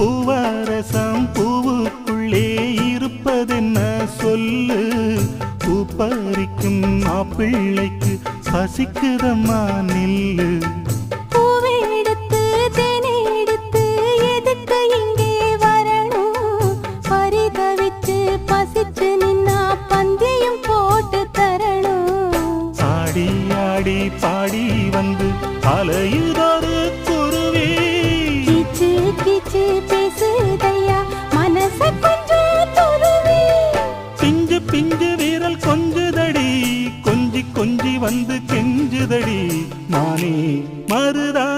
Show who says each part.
Speaker 1: பூவரசம் பூவுக்குள்ளே இருப்பதென்ன சொல்லு பூ பறிக்கும் மாப்பிள்ளைக்கு பசிக்குதம்மா நில்லு பாடி வந்து அலையுதொரு குருவி
Speaker 2: கீச்சு கீச்சு பேசுதையா மனச கொஞ்சம் துருவி
Speaker 1: பிஞ்சு பிஞ்சு வீரல் கொஞ்சுதடி கொஞ்சி கொஞ்சி வந்து கெஞ்சுதடி நானே மருதா